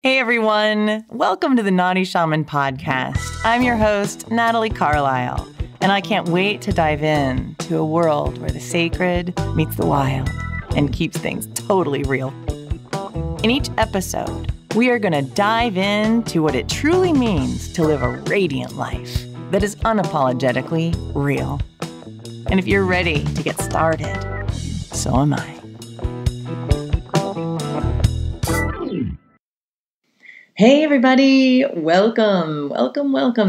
Hey everyone, welcome to the Naughty Shaman podcast. I'm your host, Natalie Carlisle, and I can't wait to dive in to a world where the sacred meets the wild and keeps things totally real. In each episode, we are going to dive into what it truly means to live a radiant life that is unapologetically real. And if you're ready to get started, so am I. Hey everybody, welcome.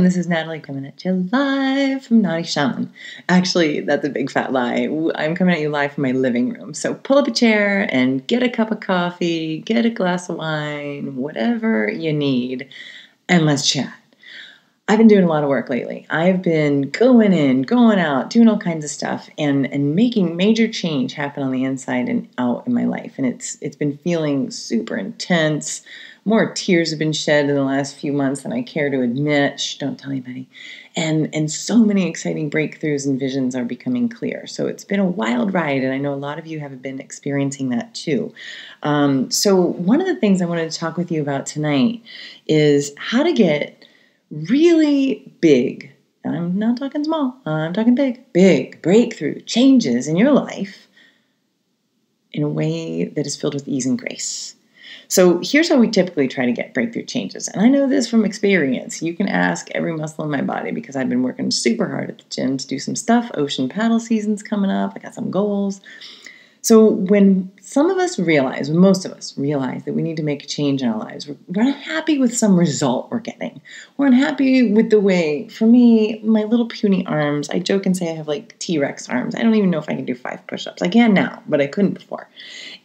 This is Natalie coming at you live from Naughty Shaman. Actually, that's a big fat lie. I'm coming at you live from my living room. So pull up a chair and get a cup of coffee, get a glass of wine, whatever you need, and let's chat. I've been doing a lot of work lately. I've been going in, going out, doing all kinds of stuff and making major change happen on the inside and out in my life. And it's been feeling super intense. More tears have been shed in the last few months than I care to admit. Shh, don't tell anybody. And so many exciting breakthroughs and visions are becoming clear. So it's been a wild ride, and I know a lot of you have been experiencing that too. So one of the things I wanted to talk with you about tonight is how to get really big, and I'm not talking small, I'm talking big breakthrough changes in your life in a way that is filled with ease and grace. So here's how we typically try to get breakthrough changes. And I know this from experience. You can ask every muscle in my body because I've been working super hard at the gym to do some stuff. Ocean paddle season's coming up. I got some goals. So when most of us realize that we need to make a change in our lives, we're unhappy with some result we're getting. We're unhappy with the way, for me, my little puny arms, I joke and say I have like T-Rex arms. I don't even know if I can do 5 push-ups. I can now, but I couldn't before.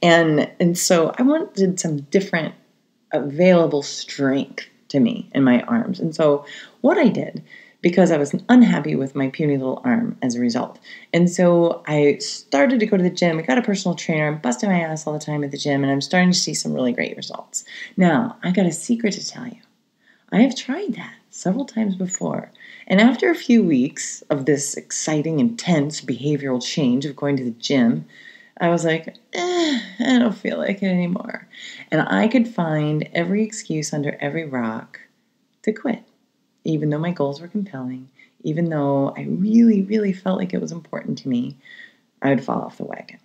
And so I wanted some different available strength to me in my arms. And so what I did, because I was unhappy with my puny little arm as a result. And so I started to go to the gym. I got a personal trainer. I'm busting my ass all the time at the gym, and I'm starting to see some really great results. Now, I got a secret to tell you. I have tried that several times before. And after a few weeks of this exciting, intense behavioral change of going to the gym, I was like, I don't feel like it anymore. And I could find every excuse under every rock to quit. Even though my goals were compelling, even though I really, really felt like it was important to me, I would fall off the wagon.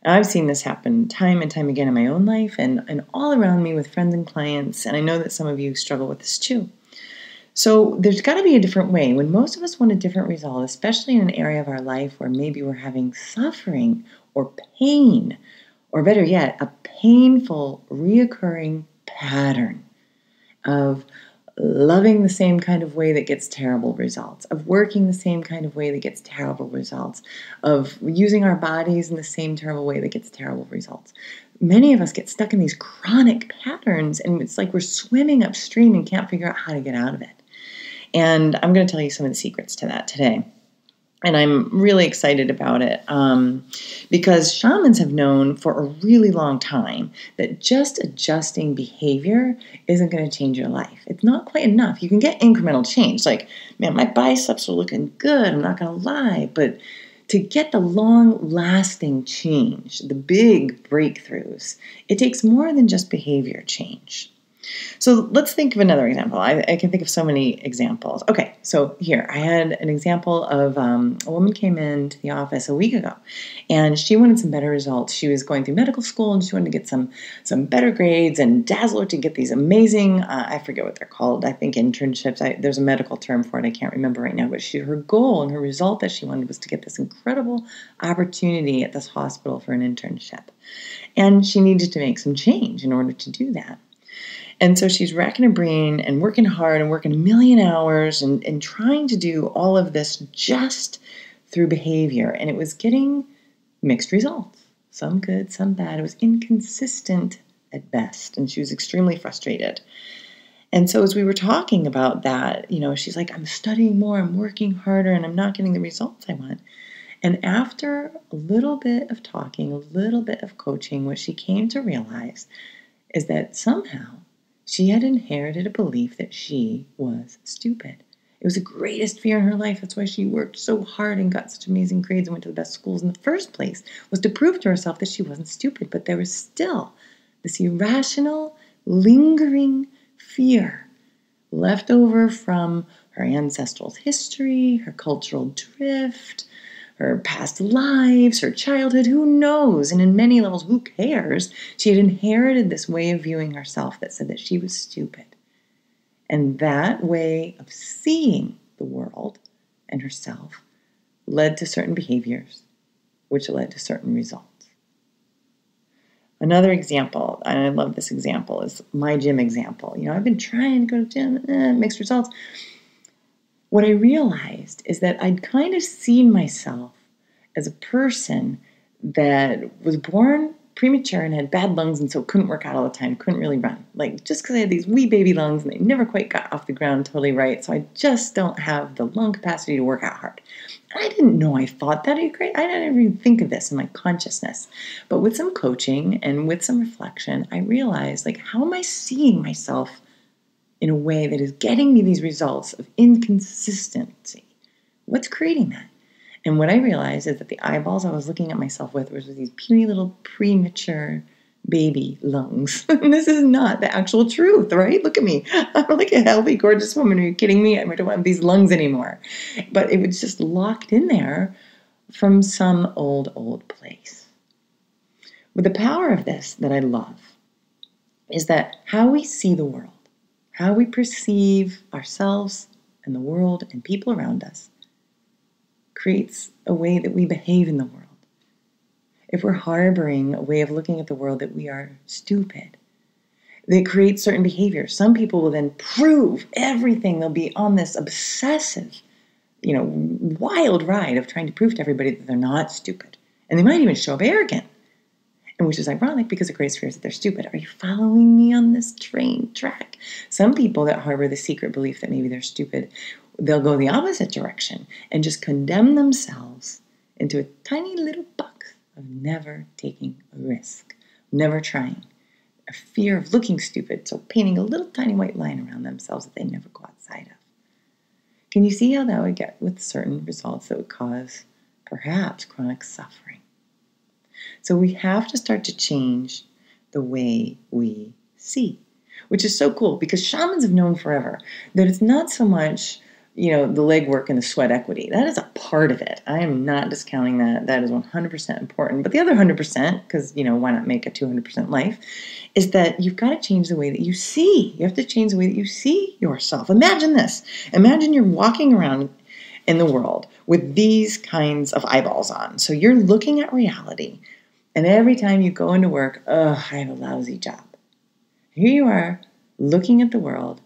And I've seen this happen time and time again in my own life and all around me with friends and clients, and I know that some of you struggle with this too. So there's got to be a different way. When most of us want a different result, especially in an area of our life where maybe we're having suffering or pain, or better yet, a painful, reoccurring pattern of loving the same kind of way that gets terrible results, of working the same kind of way that gets terrible results, of using our bodies in the same terrible way that gets terrible results. Many of us get stuck in these chronic patterns, and it's like we're swimming upstream and can't figure out how to get out of it. And I'm going to tell you some of the secrets to that today. And I'm really excited about it because shamans have known for a really long time that just adjusting behavior isn't going to change your life. It's not quite enough. You can get incremental change. Like, man, my biceps are looking good. I'm not going to lie. But to get the long-lasting change, the big breakthroughs, it takes more than just behavior change. So let's think of another example. I can think of so many examples. Okay, so here, I had an example of a woman came into the office a week ago, and she wanted some better results. She was going through medical school, and she wanted to get some better grades and dazzle her to get these amazing, I forget what they're called, I think internships. There's a medical term for it, I can't remember right now, but her goal and her result that she wanted was to get this incredible opportunity at this hospital for an internship. And she needed to make some change in order to do that. And so she's racking her brain and working hard and working a million hours and trying to do all of this just through behavior. And it was getting mixed results. Some good, some bad. It was inconsistent at best. And she was extremely frustrated. And so as we were talking about that, she's like, I'm studying more, I'm working harder, and I'm not getting the results I want. And after a little bit of talking, a little bit of coaching, what she came to realize is that somehow she had inherited a belief that she was stupid. It was the greatest fear in her life. That's why she worked so hard and got such amazing grades and went to the best schools in the first place, was to prove to herself that she wasn't stupid. But there was still this irrational lingering fear left over from her ancestral history, her cultural drift, her past lives, her childhood, who knows? And in many levels, who cares? She had inherited this way of viewing herself that said that she was stupid. And that way of seeing the world and herself led to certain behaviors, which led to certain results. Another example, and I love this example, is my gym example. I've been trying to go to the gym, mixed results. What I realized is that I'd kind of seen myself as a person that was born premature and had bad lungs and so couldn't work out all the time, couldn't really run. Just because I had these wee baby lungs and they never quite got off the ground totally right, so I just don't have the lung capacity to work out hard. And I didn't know I thought that. I didn't even think of this in my consciousness. But with some coaching and with some reflection, I realized, how am I seeing myself in a way that is getting me these results of inconsistency? What's creating that? And what I realized is that the eyeballs I was looking at myself with was these puny little premature baby lungs. And this is not the actual truth, right? Look at me. I'm like a healthy, gorgeous woman. Are you kidding me? I don't have these lungs anymore. But it was just locked in there from some old place. But the power of this that I love is that how we see the world, how we perceive ourselves and the world and people around us, creates a way that we behave in the world. If we're harboring a way of looking at the world that we are stupid, they create certain behaviors. Some people will then prove everything. They'll be on this obsessive, wild ride of trying to prove to everybody that they're not stupid. And they might even show up arrogant, and which is ironic because it creates fears that they're stupid. Are you following me on this track? Some people that harbor the secret belief that maybe they're stupid, they'll go the opposite direction and just condemn themselves into a tiny little box of never taking a risk, never trying. A fear of looking stupid, so painting a little tiny white line around themselves that they never go outside of. Can you see how that would get with certain results that would cause perhaps chronic suffering? So we have to start to change the way we see, which is so cool because shamans have known forever that it's not so much the legwork and the sweat equity. That is a part of it. I am not discounting that. That is 100% important. But the other 100%, because, why not make a 200% life, is that you've got to change the way that you see. You have to change the way that you see yourself. Imagine this. Imagine you're walking around in the world with these kinds of eyeballs on. So you're looking at reality, and every time you go into work, I have a lousy job. Here you are looking at the world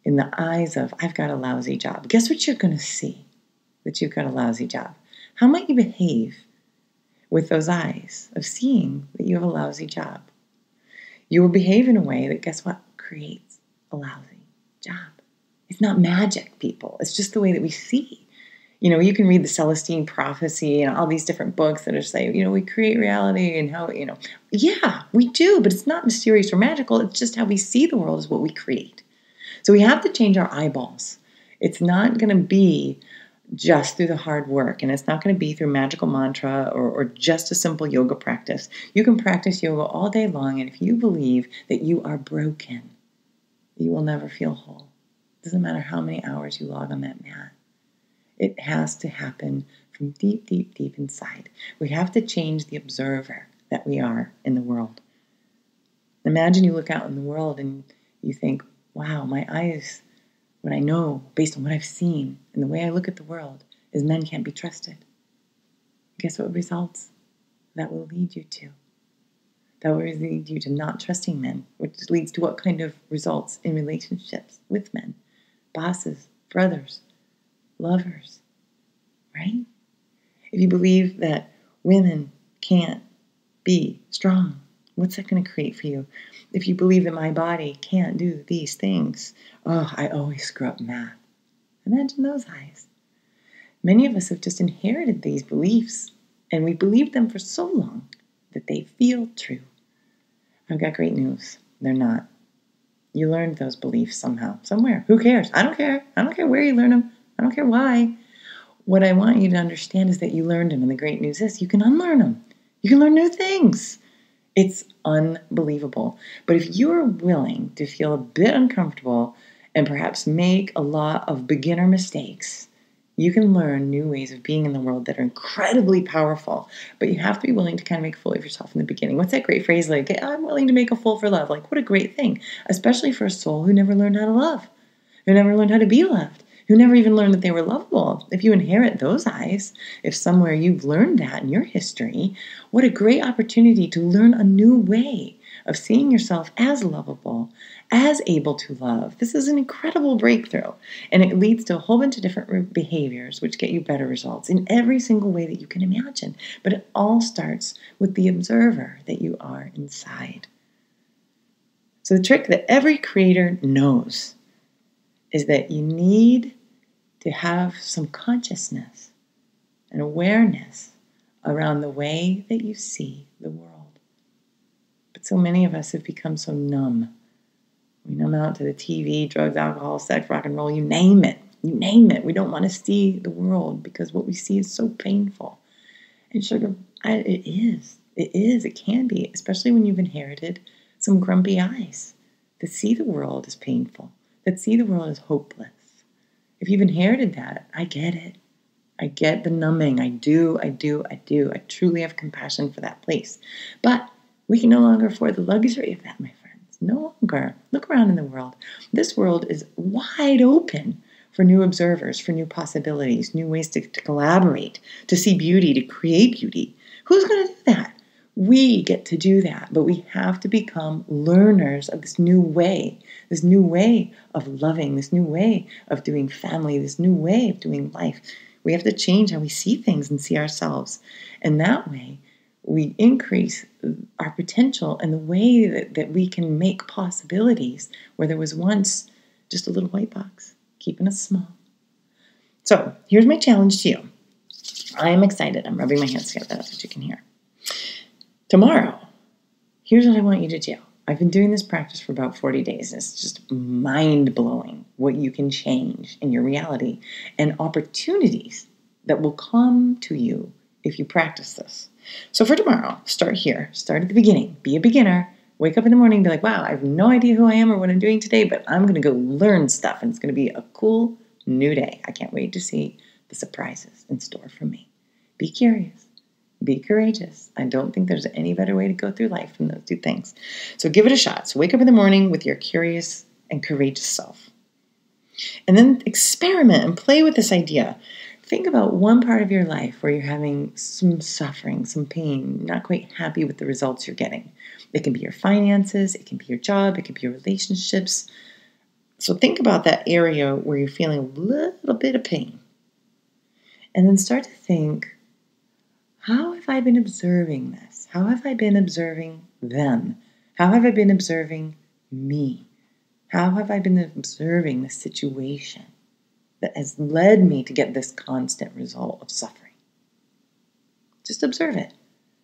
in the eyes of, I've got a lousy job. Guess what you're going to see? That you've got a lousy job. How might you behave with those eyes of seeing that you have a lousy job? You will behave in a way that, guess what, creates a lousy job. It's not magic, people. It's just the way that we see. You can read the Celestine Prophecy and all these different books that are saying, we create reality and how, yeah, we do, but it's not mysterious or magical. It's just how we see the world is what we create. So we have to change our eyeballs. It's not going to be just through the hard work, and it's not going to be through magical mantra or just a simple yoga practice. You can practice yoga all day long, and if you believe that you are broken, you will never feel whole. It doesn't matter how many hours you log on that mat. It has to happen from deep, deep, deep inside. We have to change the observer that we are in the world. Imagine you look out in the world and you think, wow, my eyes, what I know based on what I've seen and the way I look at the world is men can't be trusted. Guess what results that will lead you to? That will lead you to not trusting men, which leads to what kind of results in relationships with men? Bosses, brothers, lovers, right? If you believe that women can't be strong, what's that going to create for you? If you believe that my body can't do these things, I always screw up math. Imagine those eyes. Many of us have just inherited these beliefs, and we believed them for so long that they feel true. I've got great news. They're not. You learned those beliefs somehow, somewhere. Who cares? I don't care. I don't care where you learn them. I don't care why. What I want you to understand is that you learned them, and the great news is you can unlearn them. You can learn new things. It's unbelievable. But if you're willing to feel a bit uncomfortable and perhaps make a lot of beginner mistakes, you can learn new ways of being in the world that are incredibly powerful. But you have to be willing to kind of make a fool of yourself in the beginning. What's that great phrase like, I'm willing to make a fool for love? Like, what a great thing, especially for a soul who never learned how to love, who never learned how to be loved, who never even learned that they were lovable. If you inherit those eyes, if somewhere you've learned that in your history, what a great opportunity to learn a new way of seeing yourself as lovable, as able to love. This is an incredible breakthrough, and it leads to a whole bunch of different behaviors which get you better results in every single way that you can imagine. But it all starts with the observer that you are inside. So the trick that every creator knows is that you need to have some consciousness and awareness around the way that you see the world. But so many of us have become so numb. We numb out to the TV, drugs, alcohol, sex, rock and roll, you name it. You name it. We don't want to see the world because what we see is so painful. And sugar, it is. It can be, especially when you've inherited some grumpy eyes that see the world as painful, that see the world as hopeless. If you've inherited that, I get it. I get the numbing. I do. I truly have compassion for that place. But we can no longer afford the luxury of that, my friends. No longer. Look around in the world. This world is wide open for new observers, for new possibilities, new ways to collaborate, to see beauty, to create beauty. Who's going to do that? We get to do that, but we have to become learners of this new way of loving, this new way of doing family, this new way of doing life. We have to change how we see things and see ourselves. And that way, we increase our potential and the way that we can make possibilities where there was once just a little white box, keeping us small. So here's my challenge to you. I am excited. I'm rubbing my hands together. That's what you can hear. Tomorrow, here's what I want you to do. I've been doing this practice for about 40 days. And it's just mind-blowing what you can change in your reality and opportunities that will come to you if you practice this. So for tomorrow, start here. Start at the beginning. Be a beginner. Wake up in the morning and be like, wow, I have no idea who I am or what I'm doing today, but I'm going to go learn stuff, and it's going to be a cool new day. I can't wait to see the surprises in store for me. Be curious. Be courageous. I don't think there's any better way to go through life than those two things. So give it a shot. So wake up in the morning with your curious and courageous self. And then experiment and play with this idea. Think about one part of your life where you're having some suffering, some pain, not quite happy with the results you're getting. It can be your finances, it can be your job, it can be your relationships. So think about that area where you're feeling a little bit of pain. And then start to think, how have I been observing this? How have I been observing them? How have I been observing me? How have I been observing the situation that has led me to get this constant result of suffering? Just observe it.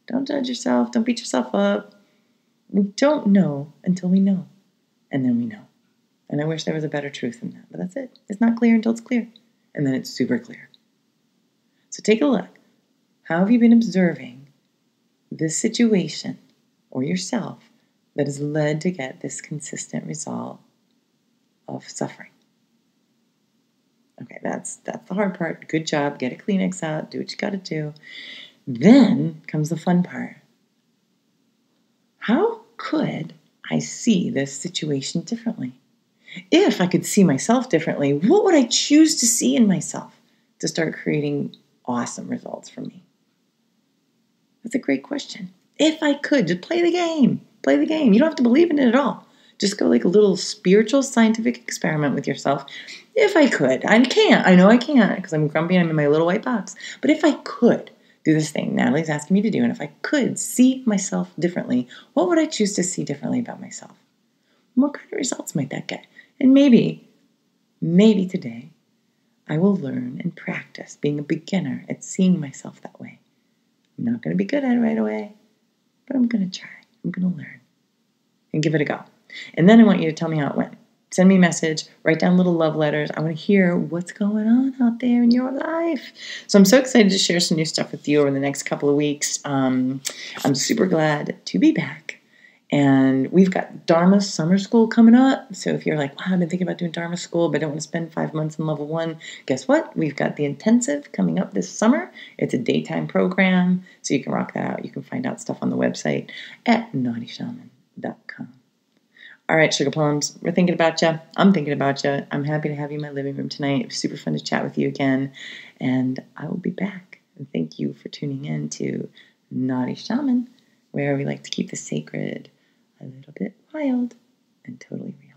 Don't judge yourself. Don't beat yourself up. We don't know until we know. And then we know. And I wish there was a better truth in that. But that's it. It's not clear until it's clear. And then it's super clear. So take a look. How have you been observing this situation or yourself that has led to get this consistent result of suffering? Okay, that's the hard part. Good job. Get a Kleenex out. Do what you got to do. Then comes the fun part. How could I see this situation differently? If I could see myself differently, what would I choose to see in myself to start creating awesome results for me? That's a great question. If I could, just play the game. Play the game. You don't have to believe in it at all. Just go like a little spiritual scientific experiment with yourself. If I could. I can't. I know I can't because I'm grumpy and I'm in my little white box. But if I could do this thing Natalie's asking me to do, and if I could see myself differently, what would I choose to see differently about myself? What kind of results might that get? And maybe today, I will learn and practice being a beginner at seeing myself that way. I'm not going to be good at it right away, but I'm going to try. I'm going to learn and give it a go. And then I want you to tell me how it went. Send me a message, write down little love letters. I want to hear what's going on out there in your life. So I'm so excited to share some new stuff with you over the next couple of weeks. I'm super glad to be back. And we've got Dharma Summer School coming up. So if you're like, wow, I've been thinking about doing Dharma School, but I don't want to spend 5 months in level 1, guess what? We've got the intensive coming up this summer. It's a daytime program, so you can rock that out. You can find out stuff on the website at naughtyshaman.com. All right, Sugar Plums, we're thinking about you. I'm thinking about you. I'm happy to have you in my living room tonight. It was super fun to chat with you again. And I will be back. And thank you for tuning in to Naughty Shaman, where we like to keep the sacred a little bit wild and totally real.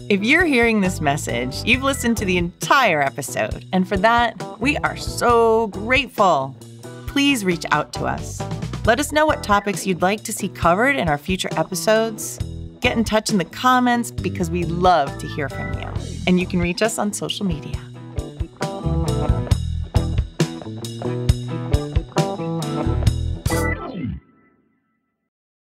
If you're hearing this message, you've listened to the entire episode, and for that, we are so grateful. Please reach out to us. Let us know what topics you'd like to see covered in our future episodes. Get in touch in the comments because we love to hear from you. And you can reach us on social media.